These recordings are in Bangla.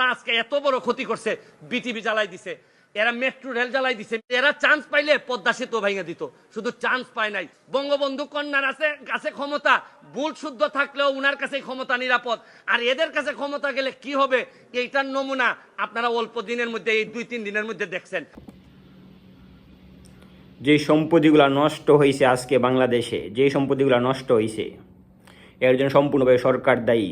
যারা আজকে এত বড় ক্ষতি করছে, বিটিভি জ্বালাই দিছে, এরা মেট্রো রেল জ্বালাই দিছে, এরা চান্স পাইলে পদ্মা সেতু ভেঙে দিত, শুধু চান্স পায় নাই। বঙ্গবন্ধু কন্যার কাছে ক্ষমতা ভুল শুদ্ধ থাকলেও উনার কাছে ক্ষমতা নিরাপদ, আর এদের কাছে ক্ষমতা গেলে কি হবে এইটার নমুনা আপনারা অল্প দিনের মধ্যে, এই 2-3 দিনের মধ্যে দেখছেন। যে সম্পত্তিগুলো নষ্ট হয়েছে আজকে বাংলাদেশে, যে সম্পত্তিগুলো নষ্ট হয়েছে, এর জন্য সম্পূর্ণভাবে সরকার দায়ী।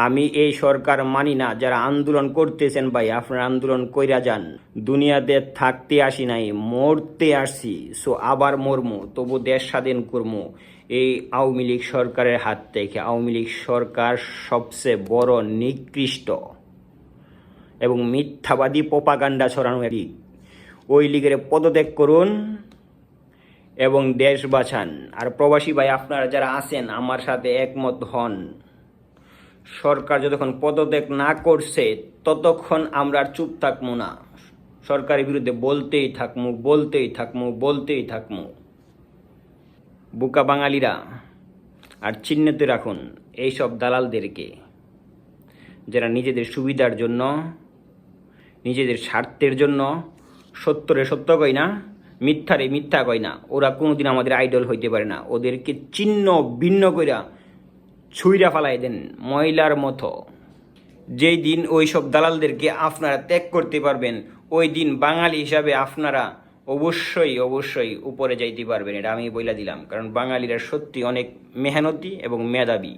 আমি এই সরকার মানি না। যারা আন্দোলন করতেছেন ভাই, আপনারা আন্দোলন কইরা যান। দুনিয়াতে থাকতে আসি নাই, মরতে আসছি। সো আবার মরমু, তবু দেশ স্বাধীন করমু এই আওয়ামী লীগ সরকারের হাত থেকে। আওয়ামী লীগ সরকার সবচেয়ে বড় নিকৃষ্ট এবং মিথ্যাবাদী প্রপাগান্ডা ছড়ানো লীগ। ওই লীগের পদত্যাগ করুন এবং দেশ বাঁচান। আর প্রবাসী ভাই আপনারা যারা আছেন আমার সাথে একমত হন। সরকার যতক্ষণ পদত্যাগ না করছে ততক্ষণ আমরা আর চুপ থাকবো না। সরকারের বিরুদ্ধে বলতেই থাকমু। বোকা বাঙালিরা, আর চিহ্নিত রাখুন এইসব দালালদেরকে, যারা নিজেদের সুবিধার জন্য, নিজেদের স্বার্থের জন্য সত্যরে সত্য কয় না, মিথ্যারে মিথ্যা কয় না। ওরা কোনোদিন আমাদের আইডল হইতে পারে না। ওদেরকে চিহ্ন ভিন্ন কইরা ছুঁইরা ফালাই দেন ময়লার মতো। যেই দিন ওই সব দালালদেরকে আপনারা ত্যাগ করতে পারবেন, ওই দিন বাঙালি হিসাবে আপনারা অবশ্যই উপরে যাইতে পারবেন। এটা আমি বইলা দিলাম, কারণ বাঙালিরা সত্যি অনেক মেহনতি এবং মেধাবী।